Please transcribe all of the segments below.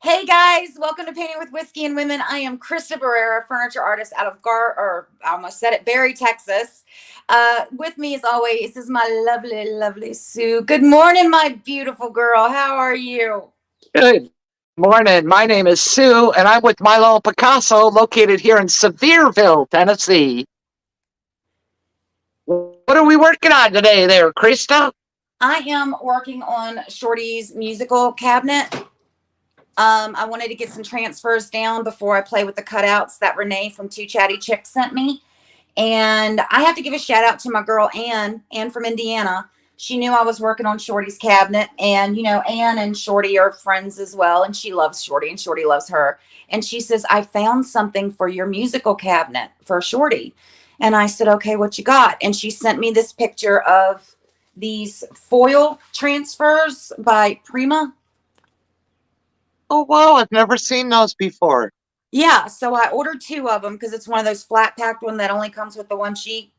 Hey guys, welcome to Painting with Whiskey and Women. I am Crysta Barrera, furniture artist out of I almost said it, Barry, Texas. With me, as always, is my lovely, lovely Sue. Good morning, my beautiful girl. How are you? Good morning. My name is Sue, and I'm with Mylo Picasso, located here in Sevierville, Tennessee. What are we working on today, there, Crysta? I am working on Shorty's musical cabinet. I wanted to get some transfers down before I play with the cutouts that Renee from Two Chatty Chicks sent me. And I have to give a shout out to my girl Ann from Indiana. She knew I was working on Shorty's cabinet, and Ann and Shorty are friends as well, and she loves Shorty, and Shorty loves her. And she says, "I found something for your musical cabinet for Shorty." And I said, "Okay, what you got?" And she sent me this picture of these foil transfers by Prima. Oh, wow, I've never seen those before. Yeah, so I ordered two of them because it's one of those flat packed one that only comes with the one sheet.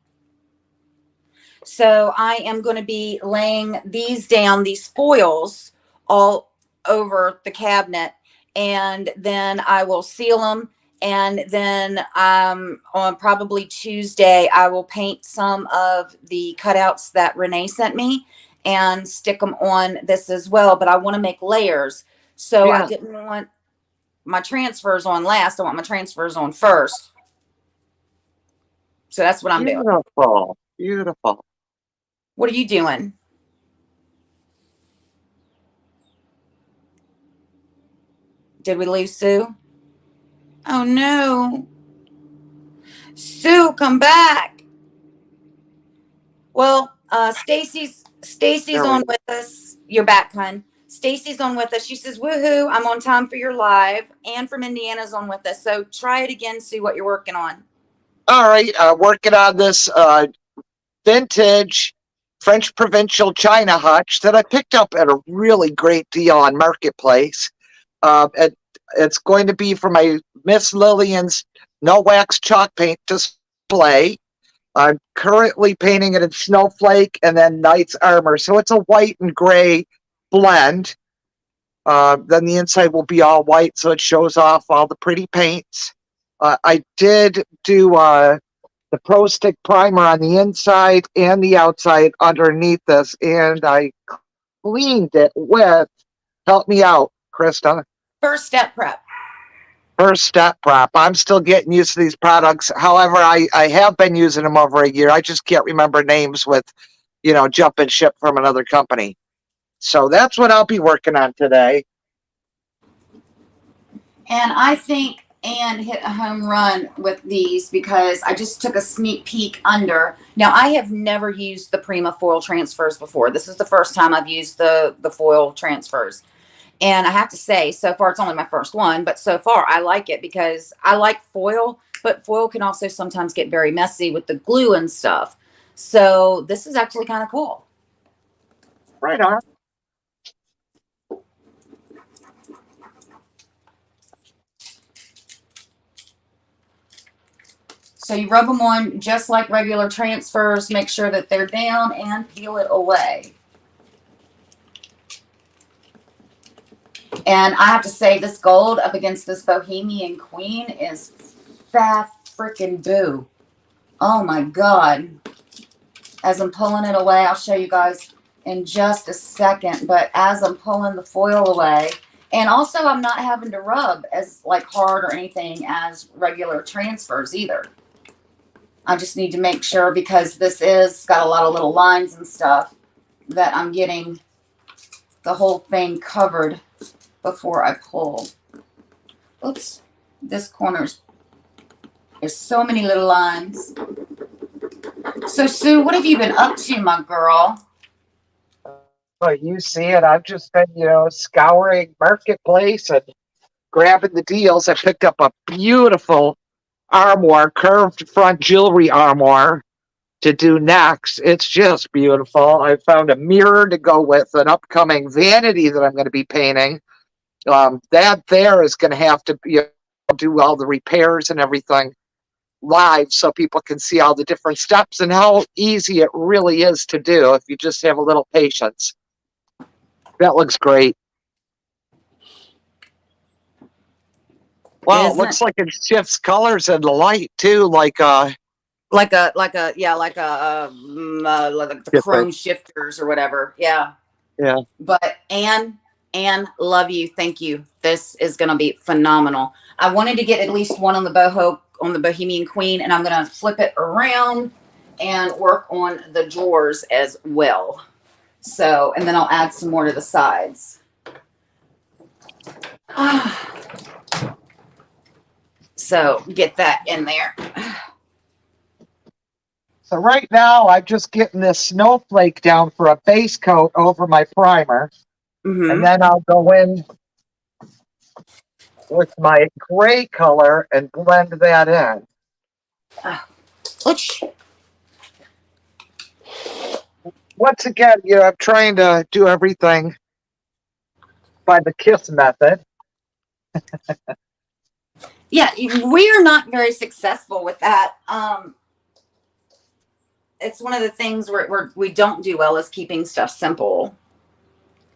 So I am going to be laying these down, these foils, all over the cabinet, and then I will seal them. And then on probably Tuesday, I will paint some of the cutouts that Renee sent me and stick them on this as well. But I want to make layers. So I Yeah, didn't want my transfers on last. I want my transfers on first. So that's what I'm doing. beautiful, beautiful. What are you doing? Did we lose Sue? Oh no. Sue, come back. Well, Stacy's There we on go. with us. You're back, hun. Stacy's on with us. She says, "Woohoo, I'm on time for your live." And from Indiana's on with us. So try it again, Sue, what you're working on. All right, working on this vintage French provincial china hutch that I picked up at a really great deal on Marketplace. It, it's going to be for my Miss Lillian's no wax chalk paint display. I'm currently painting it in Snowflake and then Knight's Armor. So it's a white and gray blend. Then the inside will be all white, so it shows off all the pretty paints. I did do the Pro Stick primer on the inside and the outside underneath this, and I cleaned it with, help me out, Crysta. First step prep. First step prep. I'm still getting used to these products. However, I have been using them over a year. I just can't remember names with, jumping ship from another company. So that's what I'll be working on today. And I think Anne hit a home run with these because I just took a sneak peek under. Now, I have never used the Prima Foil Transfers before. This is the first time I've used the foil transfers. And I have to say, so far, it's only my first one, but so far I like it because I like foil, but foil can also sometimes get very messy with the glue and stuff. So this is actually kind of cool. Right on. So you rub them on just like regular transfers, make sure that they're down and peel it away. And I have to say, this gold up against this Bohemian Queen is fat freaking boo. Oh my God. As I'm pulling it away, I'll show you guys in just a second. But as I'm pulling the foil away, and also I'm not having to rub as like hard or anything as regular transfers either. I just need to make sure because this is got a lot of little lines and stuff that I'm getting the whole thing covered before I pull. Oops, this corner's, there's so many little lines. So Sue, what have you been up to, my girl? But you see it. I've just been, scouring Marketplace and grabbing the deals. I picked up a beautiful armoire, curved front jewelry armoire to do next. It's just beautiful. I found a mirror to go with an upcoming vanity that I'm going to be painting. That there is going to have to do all the repairs and everything live so people can see all the different steps and how easy it really is to do if you just have a little patience. That looks great. Wow, it Isn't it? looks like it shifts colors in the light too, Like the different. chrome shifters or whatever. Yeah. Yeah. But Anne, love you. Thank you. This is going to be phenomenal. I wanted to get at least one on the Bohemian Queen, and I'm going to flip it around and work on the drawers as well. So, and then I'll add some more to the sides. So get that in there. So right now I'm just getting this snowflake down for a base coat over my primer. And then I'll go in with my gray color and blend that in. Once again, I'm trying to do everything by the KISS method. Yeah, we are not very successful with that. It's one of the things where we don't do well is keeping stuff simple.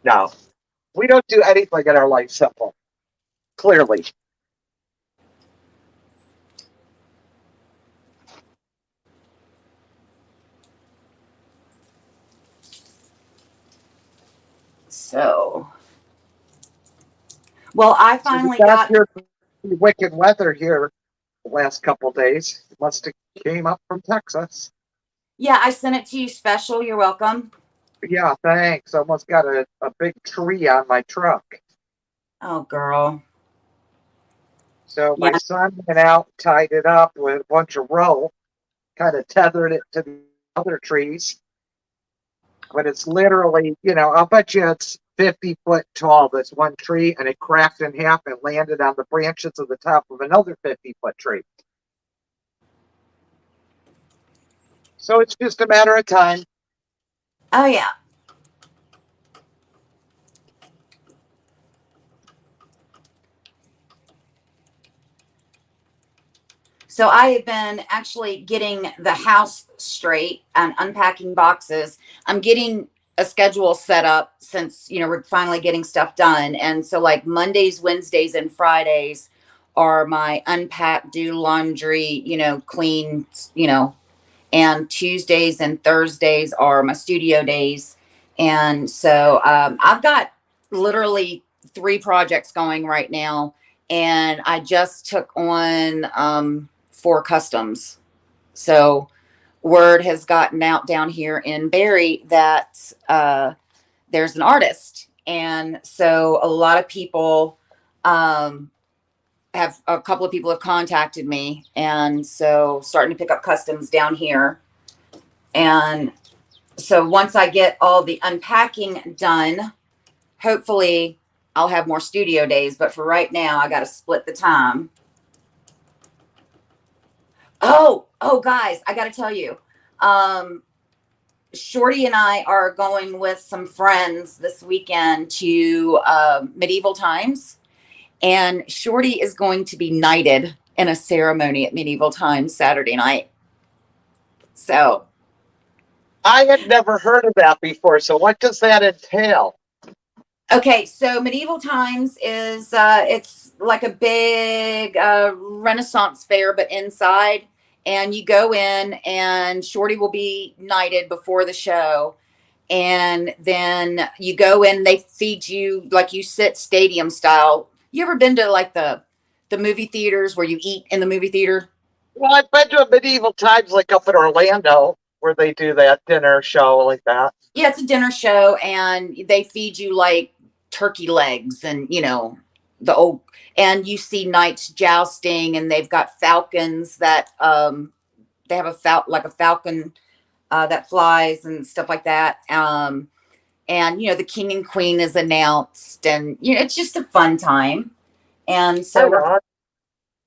No, we don't do anything in our life simple, clearly. So, well, I finally So got. your wicked weather here the last couple of days. It must have came up from Texas. Yeah, I sent it to you special. You're welcome. Yeah, thanks. Almost got a big tree on my truck. Oh, girl. So my Yeah. son went out, tied it up with a bunch of rope, kind of tethered it to the other trees. But it's literally, I'll bet you it's 50 foot tall, this one tree, and it cracked in half and landed on the branches of the top of another 50-foot tree. So it's just a matter of time. Oh, yeah. So I have been actually getting the house straight and unpacking boxes. I'm getting a schedule set up since, we're finally getting stuff done. And so like Mondays, Wednesdays, and Fridays are my unpack, do laundry, clean, and Tuesdays and Thursdays are my studio days. And so I've got literally 3 projects going right now. And I just took on 4 customs. So word has gotten out down here in Barrie that there's an artist. And so a lot of people a couple of people have contacted me. And so starting to pick up customs down here. And so once I get all the unpacking done, hopefully I'll have more studio days. But for right now, I got to split the time. Oh, guys, I got to tell you, Shorty and I are going with some friends this weekend to Medieval Times, and Shorty is going to be knighted in a ceremony at Medieval Times Saturday night. So I had never heard of that before. So what does that entail? okay, so Medieval Times is it's like a big Renaissance fair, but inside. And you go in, and Shorty will be knighted before the show. And then you go in, they feed you like you sit stadium style. You ever been to like the movie theaters where you eat in the movie theater? Well, I've been to a Medieval Times like up in Orlando where they do that dinner show like that. Yeah, it's a dinner show, and they feed you like turkey legs and the old, and you see knights jousting, and they've got falcons that they have a falcon that flies and stuff like that. And the king and queen is announced, and it's just a fun time. And so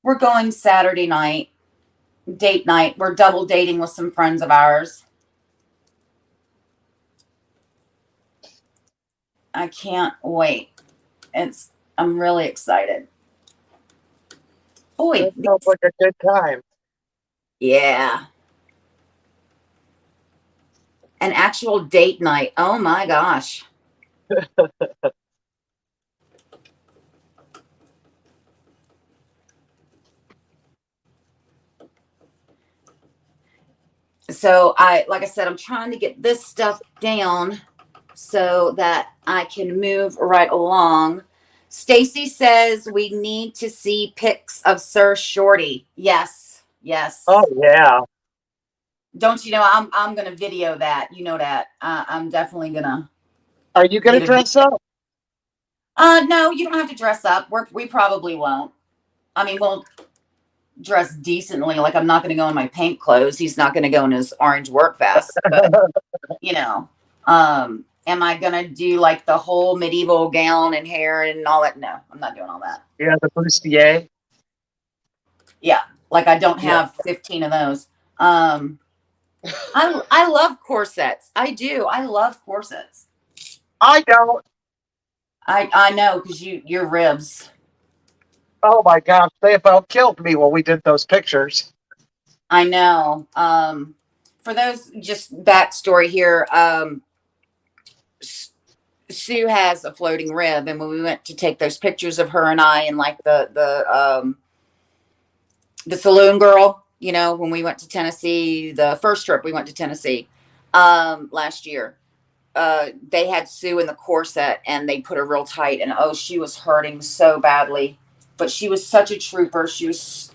we're going Saturday night, date night. We're double dating with some friends of ours. I can't wait. I'm really excited. Boy, That sounds like a good time. yeah. An actual date night. Oh my gosh. So like I said, I'm trying to get this stuff down so that I can move right along. Stacy says we need to see pics of Sir Shorty. Yes, Oh yes. yeah. Don't you know I'm gonna video that? You know that. I'm definitely gonna Are you gonna get a video. dress up? No, you don't have to dress up. We probably won't. I mean, we'll dress decently. Like I'm not gonna go in my paint clothes. He's not gonna go in his orange work vest. But you know, am I gonna do like the whole medieval gown and hair and all that? No, I'm not doing all that. Yeah, the bustier. Yeah, like I don't Yeah. have 15 of those. I love corsets. I do. I love corsets. I don't. I know because your ribs. Oh my gosh, they about killed me when we did those pictures. I know. For those just backstory here, Sue has a floating rib, and when we went to take those pictures of her and I, and like the saloon girl, you know, when we went to Tennessee, the first trip we went to Tennessee, last year, they had Sue in the corset and they put her real tight, and oh, she was hurting so badly, but she was such a trooper. She was,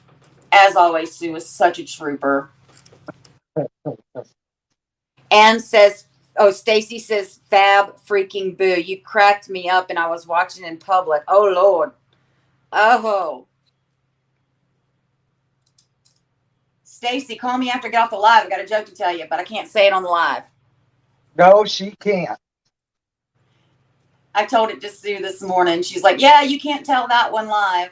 as always, Sue was such a trooper. Anne says, oh, Stacy says, fab freaking boo. You cracked me up and I was watching in public. Oh, Lord. Oh. Stacy, call me after I get off the live. I got a joke to tell you, but I can't say it on the live. No, she can't. I told it to Sue this morning. She's like, yeah, you can't tell that one live.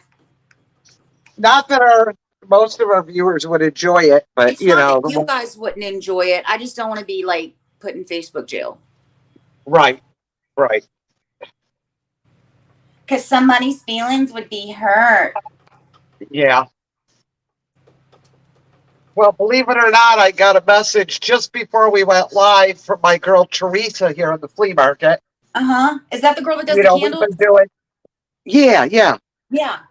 Not that most of our viewers would enjoy it, but It's not that you guys wouldn't enjoy it. I just don't want to be like put in Facebook jail. Right. Because somebody's feelings would be hurt. Yeah. Well, believe it or not, I got a message just before we went live from my girl Teresa here at the flea market. Is that the girl that does You the know, candles? we've been doing. Yeah.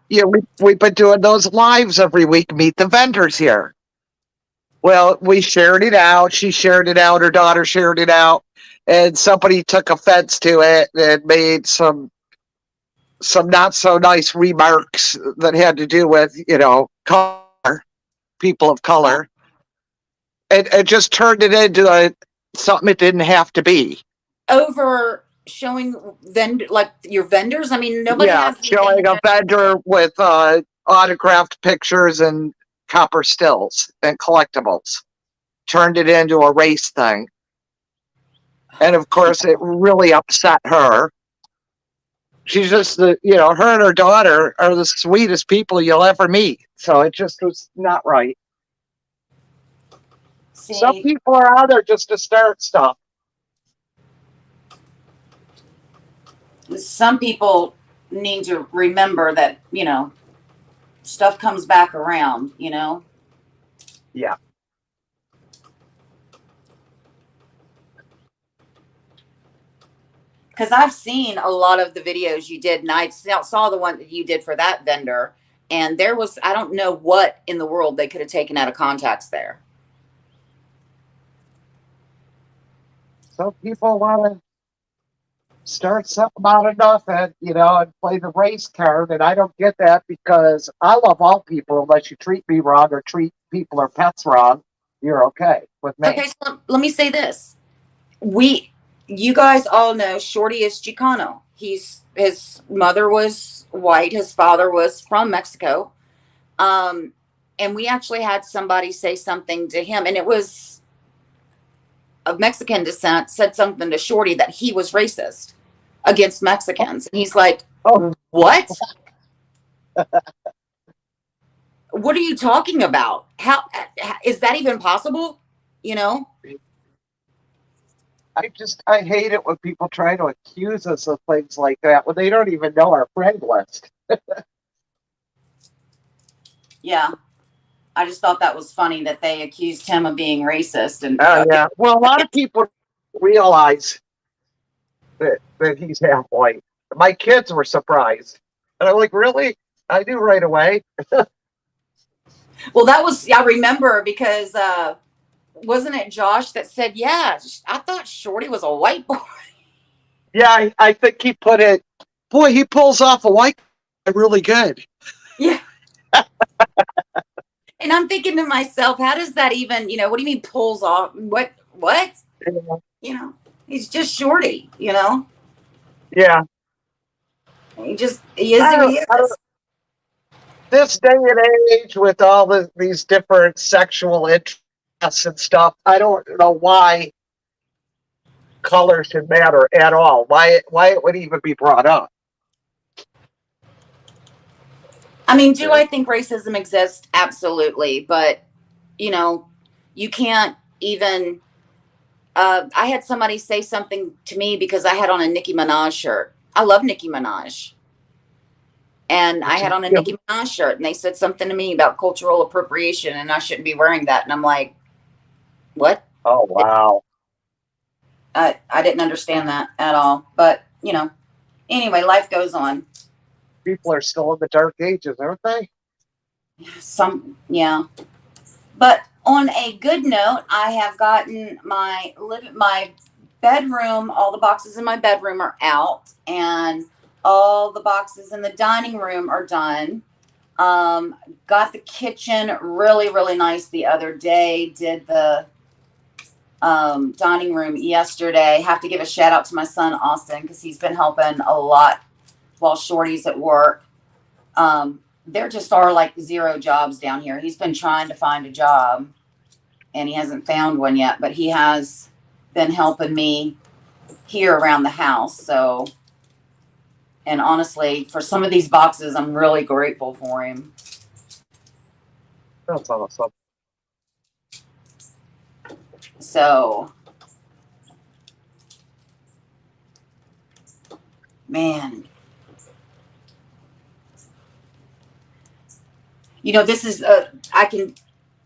Yeah, we've been doing those lives every week. Meet the vendors here. Well, we shared it out. She shared it out. Her daughter shared it out, and somebody took offense to it and made some not so nice remarks that had to do with color, people of color, and just turned it into something it didn't have to be. Over showing like your vendors. I mean, nobody has showing a vendor with autographed pictures and copper stills and collectibles. Turned it into a race thing. And of course, it really upset her. She's just her and her daughter are the sweetest people you'll ever meet. So it just was not right. See, some people are out there just to start stuff. Some people need to remember that, stuff comes back around, Yeah. Because I've seen a lot of the videos you did, and I saw the one that you did for that vendor, and there was, I don't know what in the world they could have taken out of context there. Some people want to start something out of nothing, and play the race card, and I don't get that because I love all people unless you treat me wrong or treat people or pets wrong. You're okay with me. Okay, so let me say this. You guys all know Shorty is Chicano. His mother was white. His father was from Mexico. And we actually had somebody say something to him, and it was of Mexican descent, said something to Shorty that he was racist against Mexicans. And he's like, oh, what? What are you talking about? How is that even possible? I hate it when people try to accuse us of things like that when they don't even know our friend list. Yeah. I just thought that was funny that they accused him of being racist. And yeah. Well, a lot of people realize that he's half white. My kids were surprised. And I'm like, really? I knew right away. Well, I remember because wasn't it Josh that said, yeah, I thought Shorty was a white boy. Yeah, I think he put it. Boy, he pulls off a white guy really good. Yeah. And I'm thinking to myself, how does that even, what do you mean pulls off? What? He's just Shorty, Yeah. He is who he I don't, is. this day and age with all these different sexual interests and stuff, I don't know why color should matter at all. Why it would even be brought up. I mean, do I think racism exists? Absolutely. But, you can't even. I had somebody say something to me because I had on a Nicki Minaj shirt. I love Nicki Minaj. And I had on a Nicki Minaj shirt, and they said something to me about cultural appropriation, and I shouldn't be wearing that. And I'm like, what? Oh, wow. I didn't understand that at all. But, anyway, life goes on. People are still in the dark ages, aren't they? Yeah. But on a good note, I have gotten my bedroom, all the boxes in my bedroom are out, and all the boxes in the dining room are done. Got the kitchen really, really nice the other day. Did the dining room yesterday. Have to give a shout out to my son Austin because he's been helping a lot while Shorty's at work. There just are like 0 jobs down here. He's been trying to find a job and he hasn't found one yet, but he has been helping me here around the house. So, and honestly, for some of these boxes, I'm really grateful for him. That's awesome. So, man, this is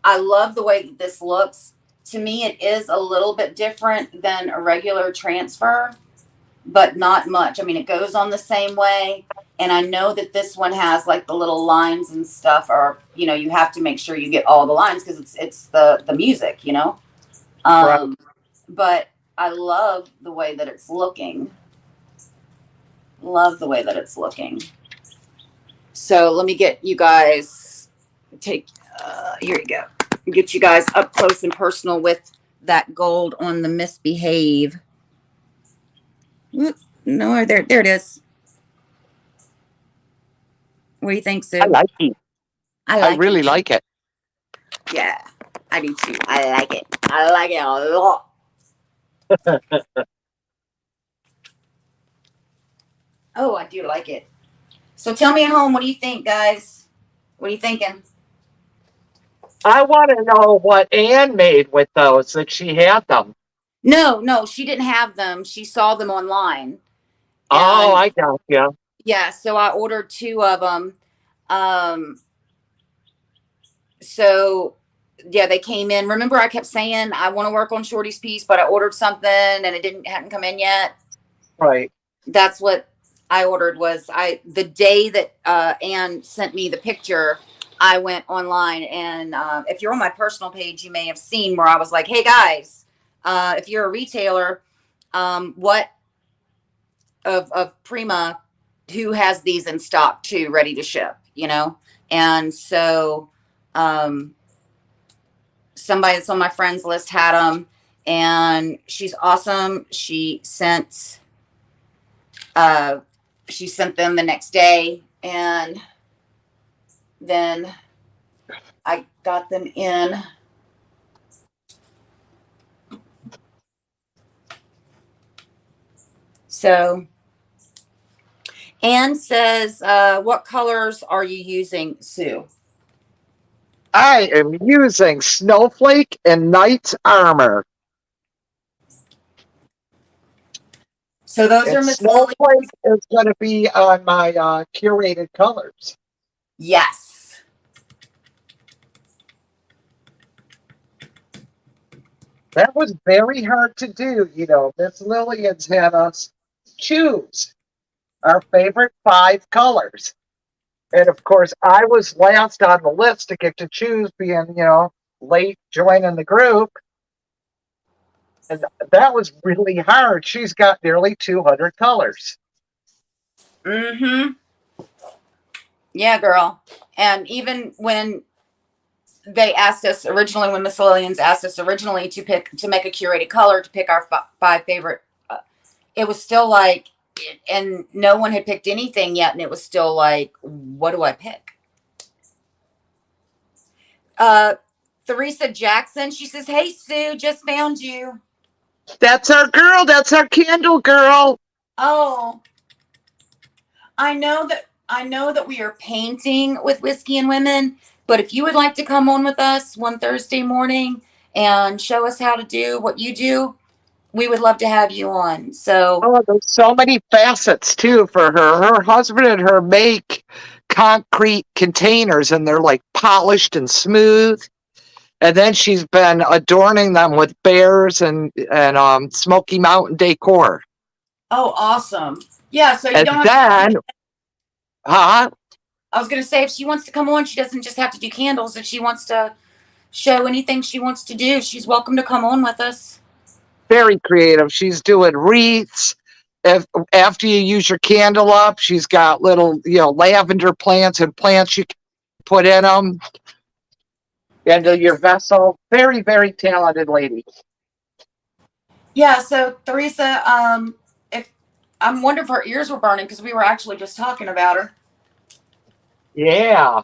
I love the way that this looks. To me, it is a little bit different than a regular transfer, but not much. I mean, it goes on the same way. And I know that this one has like the little lines and stuff, or, you have to make sure you get all the lines because it's the music, Right. But I love the way that it's looking. Love the way that it's looking. So let me get you guys, here you go. Get you guys up close and personal with that gold on the Misbehave. Whoop, no, there it is. What do you think, Sue? I like it. I really like it. Yeah, I do too. I like it. I like it a lot. Oh, I do like it. So tell me at home, what do you think, guys? What are you thinking? I want to know what Anne made with those, that she had them. No, she didn't have them. She saw them online. Oh, I got you. Yeah, so I ordered 2 of them. So yeah, they came in. Remember, I kept saying I want to work on Shorty's piece, but I ordered something and it hadn't come in yet. Right. That's what I ordered. Was the day that Anne sent me the picture, I went online, and if you're on my personal page, you may have seen where I was like, "Hey guys, if you're a retailer, what of Prima, who has these in stock too, ready to ship?" And so somebody that's on my friends list had them, and she's awesome. She sent them the next day, and then I got them in. So Anne says, what colors are you using, Sue? I am using Snowflake and Knight's Armor. So those are Miss Snowflake Lillian's. is going to be on my curated colors. Yes. That was very hard to do. Miss Lillian's had us choose our favorite 5 colors. And of course, I was last on the list to get to choose, being, late joining the group. And that was really hard. She's got nearly 200 colors. Mm-hmm. Yeah, girl. And even when they asked us originally, when Miss Lillian's asked us originally to make a curated color, to pick our five favorite, it was still like, and no one had picked anything yet, and it was still like, what do I pick? Theresa Jackson, she says, "Hey Sue, just found you." That's our girl. That's our candle girl. Oh, I know that we are painting with Whiskey and Women, but if you would like to come on with us one Thursday morning and show us how to do what you do, we would love to have you on. So, Oh, there's so many facets too for her. Her husband and her make concrete containers, and they're like polished and smooth. And then she's been adorning them with bears and Smoky Mountain decor. oh, awesome. Yeah, so you And don't have then, to, huh? I was going to say, if she wants to come on, she doesn't just have to do candles. If she wants to show anything she wants to do, she's welcome to come on with us. Very creative. She's doing wreaths. If after you use your candle up, she's got little, lavender plants and plants you can put in them into your vessel. Very, very talented lady. Yeah, so Theresa, if I'm wondering if her ears were burning because we were actually just talking about her. Yeah,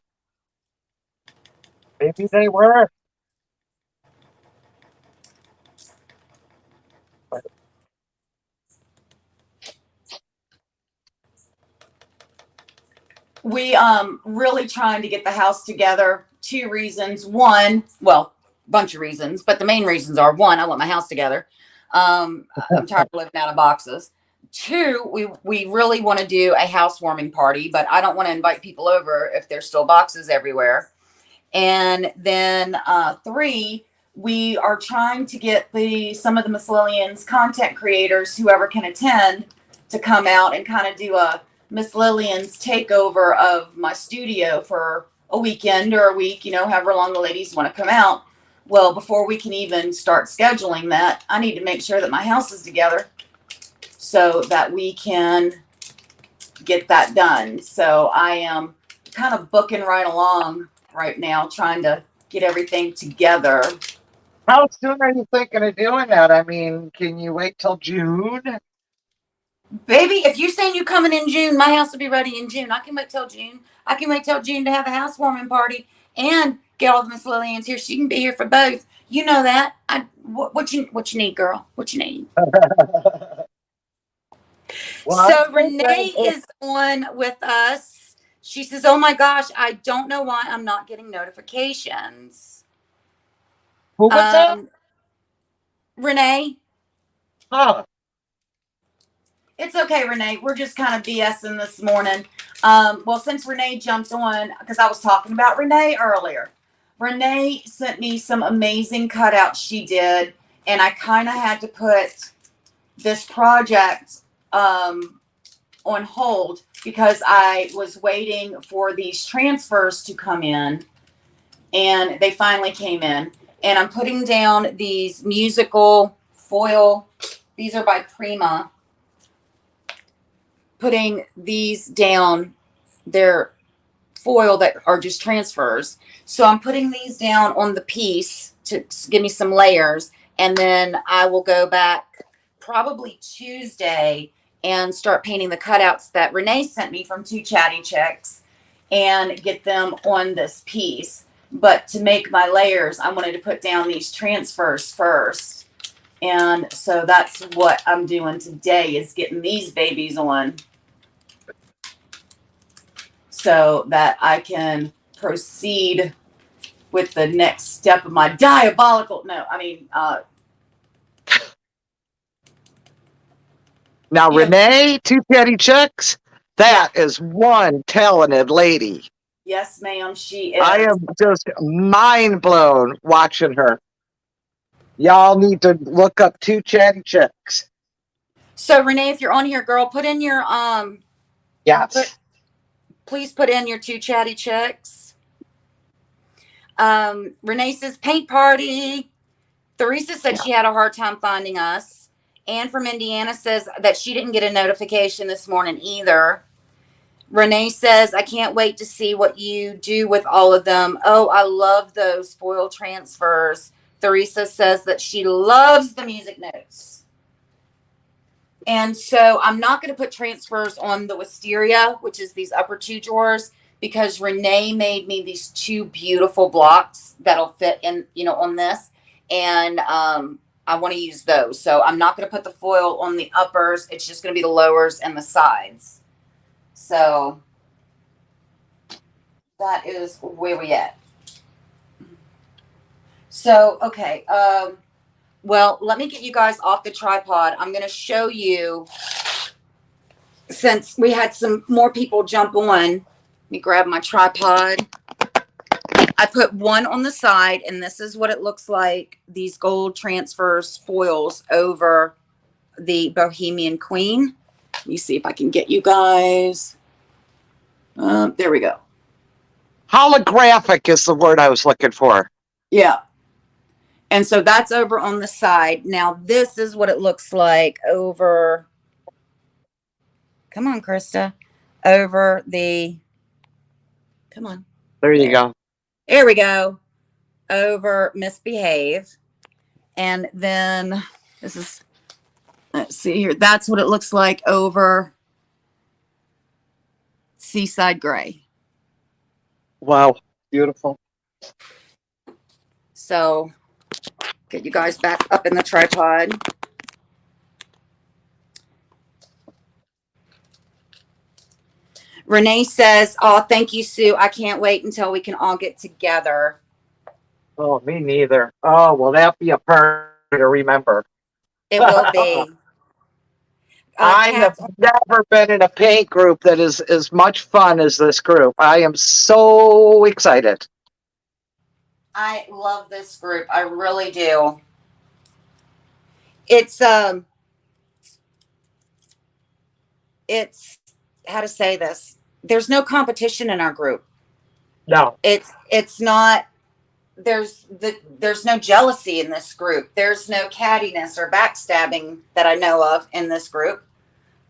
maybe they were. We really trying to get the house together. Two reasons. One, well, bunch of reasons, but the main reasons are: one, I want my house together. I'm tired of living out of boxes. Two, we really want to do a housewarming party, but I don't want to invite people over if there's still boxes everywhere. And then three, we are trying to get some of the Miss Lillian's content creators, whoever can attend, to come out and kind of do a Miss Lillian's takeover of my studio for a weekend or a week, however long the ladies want to come out. Well, before we can even start scheduling that, I need to make sure that my house is together so that we can get that done. So I am kind of booking right along right now, trying to get everything together. How soon are you thinking of doing that? I mean, can you wait till June? Baby, if you're saying you coming in June, my house will be ready in June. I can wait till June. I can wait till June to have a housewarming party and get all of Miss Lillian's here. She can be here for both. You know that. What you need, girl? What you need? Well, So Renee is on with us. She says, "Oh my gosh, I don't know why I'm not getting notifications." who was that? Renee. Huh. It's okay, Renee. We're just kind of BSing this morning. Well, since Renee jumped on, because I was talking about Renee earlier, Renee sent me some amazing cutouts she did, and I kind of had to put this project on hold because I was waiting for these transfers to come in, and they finally came in. And I'm putting down these musical foil. These are by Prima. Putting these down, they're foil that are just transfers. So I'm putting these down on the piece to give me some layers, and then I will go back probably Tuesday and start painting the cutouts that Renee sent me from Two Chatty Chicks and get them on this piece. But to make my layers, I wanted to put down these transfers first. And so that's what I'm doing today, is getting these babies on so that I can proceed with the next step of my diabolical, Now, yeah, Renee, Two Petty Chicks, that is one talented lady. yes, ma'am, she is. I am just mind blown watching her. Y'all need to look up Two Chatty Chicks. So Renee, if you're on here, girl, put in your Yes. please put in your Two Chatty Chicks. Renee says paint party. Theresa said she had a hard time finding us. Anne from Indiana says that she didn't get a notification this morning either. Renee says, I can't wait to see what you do with all of them. Oh, I love those foil transfers. Theresa says that she loves the music notes. And so I'm not going to put transfers on the wisteria, which is these upper two drawers, because Renee made me these two beautiful blocks that'll fit in, on this. And I want to use those. So I'm not going to put the foil on the uppers. It's just going to be the lowers and the sides. So that is where we at. So, okay. Well, let me get you guys off the tripod. I'm going to show you, since we had some more people jump on. Let me grab my tripod. I put one on the side, and this is what it looks like. These gold transfers foils over the Bohemian Queen. Let me see if I can get you guys. There we go. Holographic is the word I was looking for. Yeah. And so that's over on the side. Now, this is what it looks like over. Come on, Crysta. Over the. Come on. There you go. There we go. Over Misbehave. And then this is, let's see here. That's what it looks like over Seaside Gray. Wow. Beautiful. So get you guys back up in the tripod. Renee says, oh, thank you, Sue. I can't wait until we can all get together. Oh, me neither. Oh, will that be a party to remember? It will be. I have never been in a paint group that is as much fun as this group. I am so excited. I love this group. I really do. It's how to say this. There's no competition in our group. No. It's not. There's no jealousy in this group. There's no cattiness or backstabbing that I know of in this group.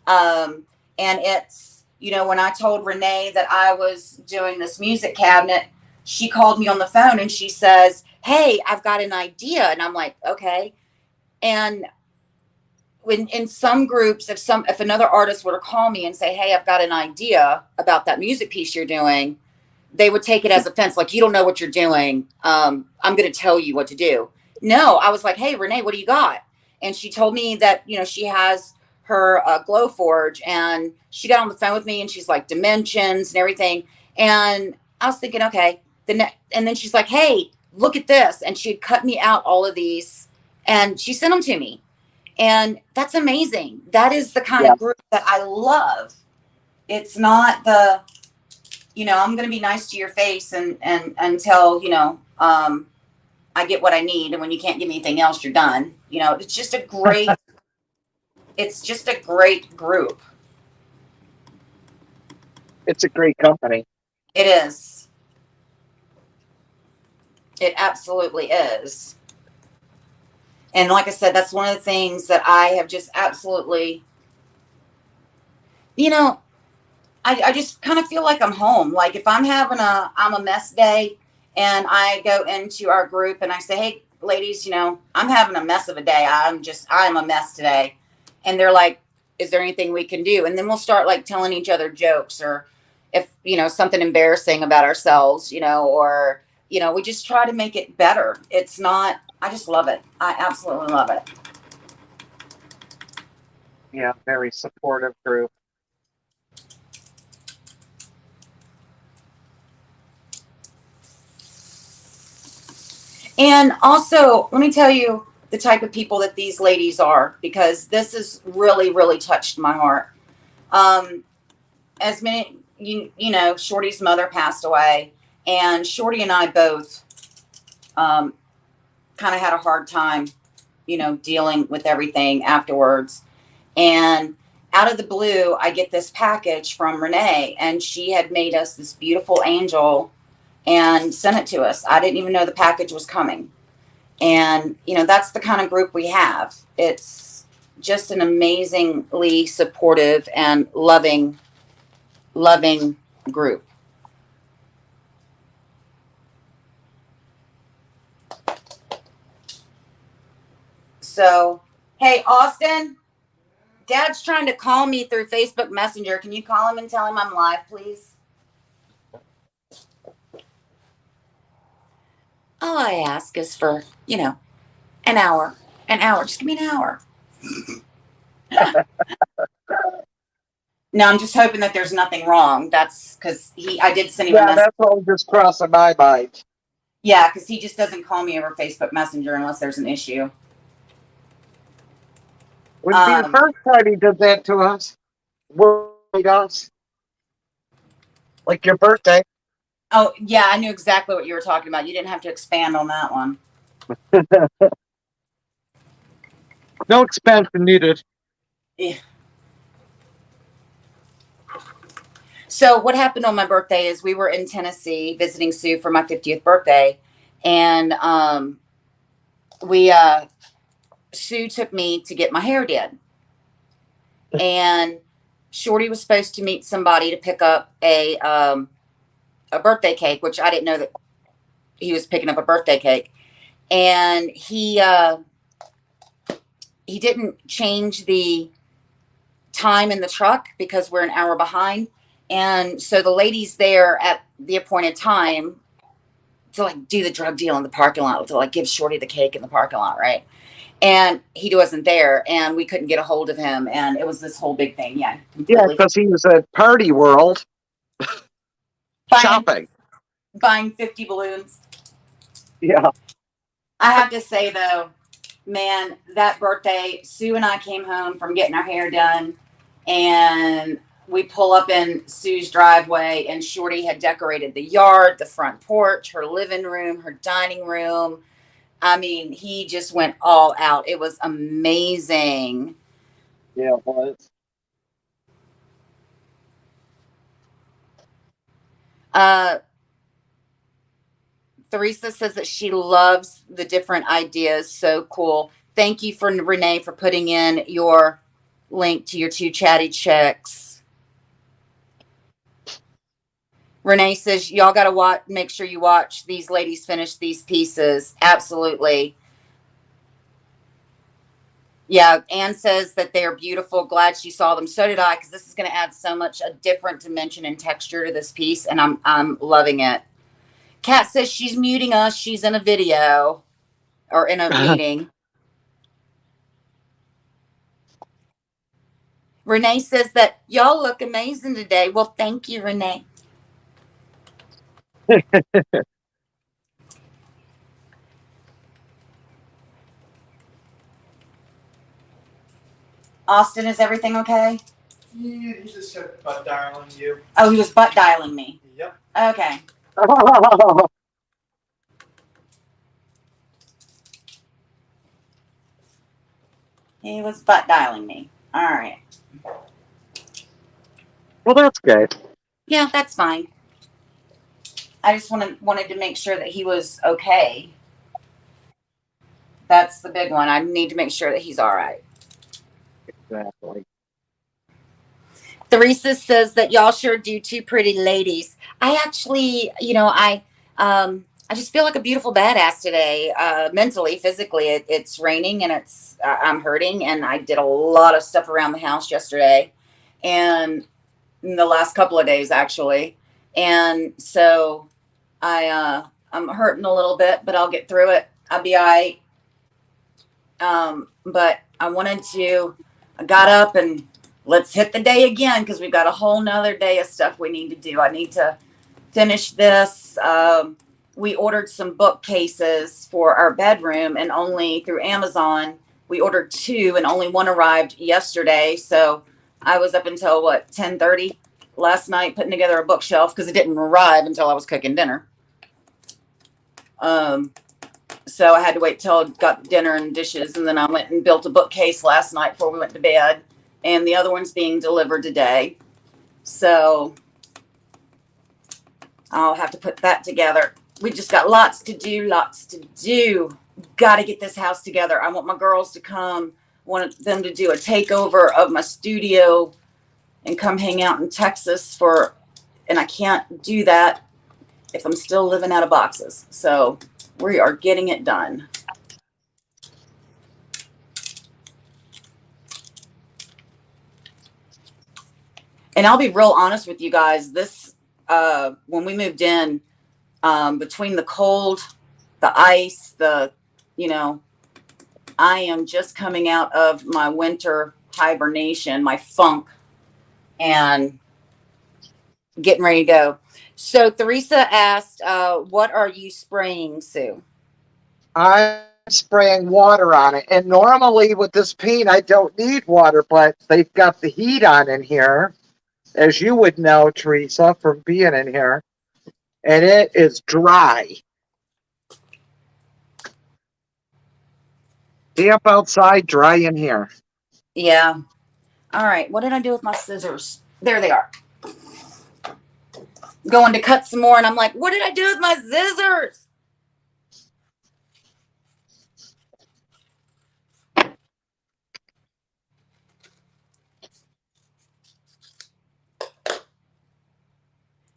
And it's, when I told Renee that I was doing this music cabinet, she called me on the phone and she says, hey, I've got an idea. And I'm like, okay. And when in some groups, if another artist were to call me and say, hey, I've got an idea about that music piece you're doing, they would take it as offense. Like, you don't know what you're doing. I'm going to tell you what to do. No, I was like, hey, Renee, what do you got? And she told me that, she has her glow forge, and she got on the phone with me and she's like dimensions and everything. And I was thinking, okay, and then she's like, hey, look at this. And she had cut me out all of these and she sent them to me. And that's amazing. That is the kind of group that I love. It's not the, I'm going to be nice to your face and until, I get what I need. And when you can't give me anything else, you're done. It's just a great, it's just a great group. It's a great company. It is. It absolutely is. And like I said, that's one of the things that I have just absolutely, I just kind of feel like I'm home. Like if I'm having I'm a mess day and I go into our group and I say, hey, ladies, I'm having a mess of a day. I'm a mess today. And they're like, is there anything we can do? And then we'll start like telling each other jokes, or if, something embarrassing about ourselves, or, we just try to make it better. It's not, I just love it. I absolutely love it. Yeah, very supportive group. And also, let me tell you the type of people that these ladies are, because this has really, really touched my heart. As many, Shorty's mother passed away, and Shorty and I both kind of had a hard time, dealing with everything afterwards. And out of the blue, I get this package from Renee, and she had made us this beautiful angel and sent it to us. I didn't even know the package was coming. And, that's the kind of group we have. It's just an amazingly supportive and loving group. So, hey, Austin, Dad's trying to call me through Facebook Messenger. Can you call him and tell him I'm live, please? All I ask is for, an hour. An hour. Just give me an hour. No, I'm just hoping that there's nothing wrong. That's because I did send him a Yeah, message. that's all just crossing my mind. Yeah, because he just doesn't call me over Facebook Messenger unless there's an issue. Wouldn't be the first time he did that to us. Worried us. Like your birthday. Oh, yeah, I knew exactly what you were talking about. You didn't have to expand on that one. No expansion needed. Yeah. So what happened on my birthday is we were in Tennessee visiting Sue for my 50th birthday. And Sue took me to get my hair did. And Shorty was supposed to meet somebody to pick up a birthday cake, which I didn't know that he was picking up a birthday cake. And he didn't change the time in the truck because we're an hour behind. And so the lady's there at the appointed time to like do the drug deal in the parking lot, to like give Shorty the cake in the parking lot, right? And he wasn't there, and we couldn't get a hold of him, and it was this whole big thing. Yeah, Yeah, completely. because he was at Party World shopping. Buying 50 balloons. Yeah. I have to say though, man, that birthday, Sue and I came home from getting our hair done, and we pull up in Sue's driveway, and Shorty had decorated the yard, the front porch, her living room, her dining room. I mean, he just went all out. It was amazing. Yeah, it was. Theresa says that she loves the different ideas. So cool. Thank you for Renee for putting in your link to your 2 chatty checks. Renee says y'all got to make sure you watch these ladies finish these pieces. Absolutely. Yeah, Anne says that they are beautiful. Glad she saw them. So did I, because this is going to add so much a different dimension and texture to this piece, and I'm loving it. Kat says she's muting us. She's in a video or in a meeting. Renee says that y'all look amazing today. Well, thank you, Renee. Austin, is everything okay? He just kept butt dialing you. Oh, he was butt dialing me. Yep. Okay. He was butt dialing me. All right. Well, that's good. Yeah, that's fine. I just wanted to make sure that he was okay. That's the big one. I need to make sure that he's all right. Exactly. Theresa says that y'all sure do, 2 pretty ladies. I actually, I just feel like a beautiful badass today, mentally, physically. It's raining and I'm hurting, and I did a lot of stuff around the house yesterday, and in the last couple of days actually, and so I'm hurting a little bit, but I'll get through it. I'll be all right. But I got up and let's hit the day again, because we've got a whole nother day of stuff we need to do. I need to finish this. We ordered some bookcases for our bedroom, and only through Amazon. We ordered 2 and only one arrived yesterday. So I was up until 10:30 last night putting together a bookshelf, because it didn't arrive until I was cooking dinner. So I had to wait till I got dinner and dishes, and then I went and built a bookcase last night before we went to bed, and the other one's being delivered today. So I'll have to put that together. We just got lots to do, lots to do. got to get this house together. I want my girls to come, want them to do a takeover of my studio and come hang out in Texas and I can't do that if I'm still living out of boxes. So we are getting it done. And I'll be real honest with you guys. When we moved in, between the cold, the ice, I am just coming out of my winter hibernation, my funk, and getting ready to go. So Theresa asked, what are you spraying, Sue? I'm spraying water on it. And normally with this paint, I don't need water, but they've got the heat on in here, as you would know, Teresa, from being in here. And it is dry. Damp outside, dry in here. Yeah. All right. What did I do with my scissors? There they are. Going to cut some more, and I'm like, what did I do with my scissors?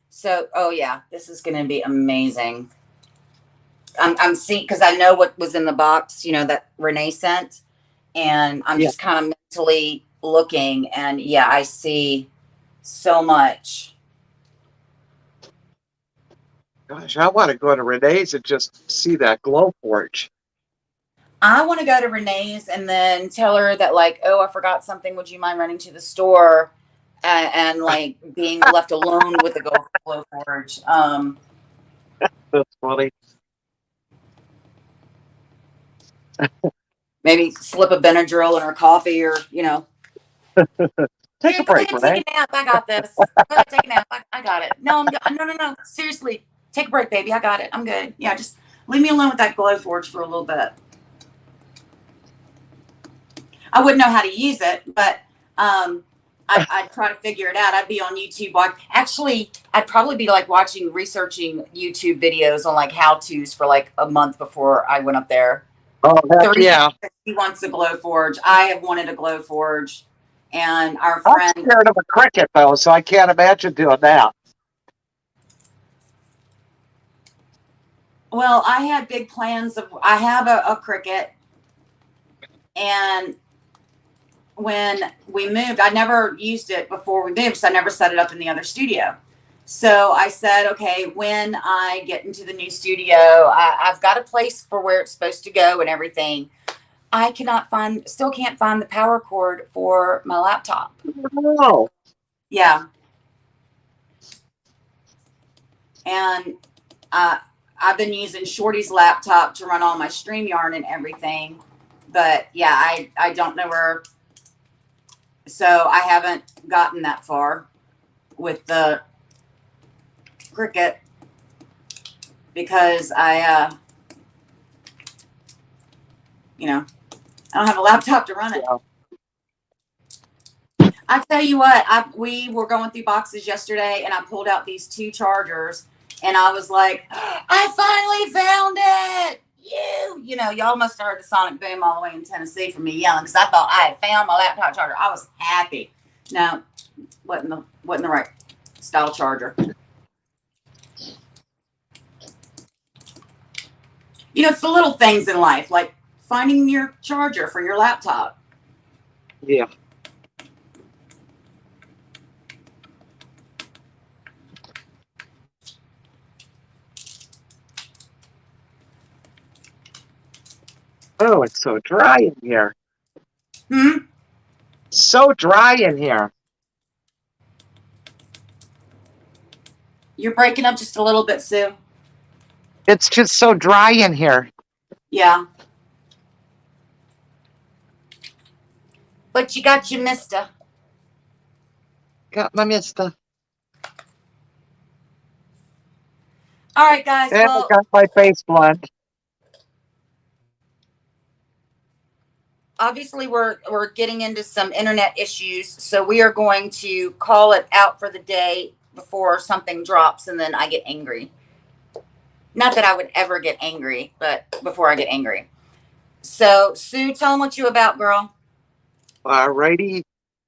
So, oh yeah, this is going to be amazing. I'm seeing, because I know what was in the box, that Renee sent, and I'm just kind of mentally looking, and yeah, I see so much. Gosh, I want to go to Renee's and just see that glow forge. I want to go to Renee's and then tell her that, like, oh, I forgot something. Would you mind running to the store and like being left alone with the glow forge? That's funny. Maybe slip a Benadryl in her coffee, or Take a break, go ahead, Renee. take a nap. I got this. Go ahead, take a nap. I got it. No, no. Seriously, take a break, baby. I got it. I'm good. Yeah, just leave me alone with that glow forge for a little bit. I wouldn't know how to use it, but I'd try to figure it out. I'd be on YouTube. Actually, I'd probably be like researching YouTube videos on like how-tos for like a month before I went up there. Oh, yeah. He wants a glow forge. I have wanted a glow forge, and our I'm friend. scared of a cricket though, so I can't imagine doing that. Well, I had big plans I have a cricket, and when we moved, I never used it before we moved, so I never set it up in the other studio. So I said, okay, when I get into the new studio, I've got a place for where it's supposed to go and everything. I still can't find the power cord for my laptop. Oh. Yeah. And I've been using Shorty's laptop to run all my StreamYard and everything. But yeah, I don't know where. So I haven't gotten that far with the Cricut because I don't have a laptop to run it. Yeah. I tell you what, we were going through boxes yesterday, and I pulled out these 2 chargers, and I was like, I finally found it. Y'all must have heard the sonic boom all the way in Tennessee from me yelling, because I thought I had found my laptop charger. I was happy. No, wasn't the right style charger. It's the little things in life, like finding your charger for your laptop. Yeah. Oh, it's so dry in here. So dry in here. You're breaking up just a little bit, Sue. It's just so dry in here. Yeah. But you got your mister. Got my mister. All right, guys. And well, I got my face blend. Obviously, we're getting into some internet issues, so we are going to call it out for the day before something drops, and then I get angry. Not that I would ever get angry, but before I get angry. So, Sue, tell them what you about, girl. Alrighty.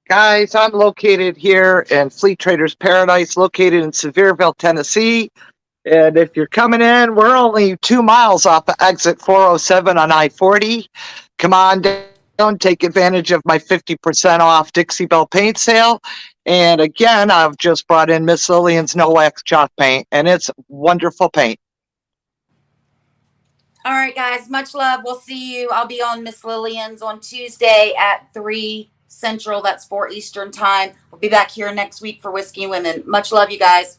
Guys, I'm located here in Fleet Traders Paradise, located in Sevierville, Tennessee. And if you're coming in, we're only 2 miles off of exit 407 on I-40. Come on down, take advantage of my 50% off Dixie Belle paint sale. And again, I've just brought in Miss Lillian's No Wax Chalk paint, and it's wonderful paint. All right, guys, much love. We'll see you. I'll be on Miss Lillian's on Tuesday at 3 Central. That's 4 Eastern time. We'll be back here next week for Whiskey and Women. Much love, you guys.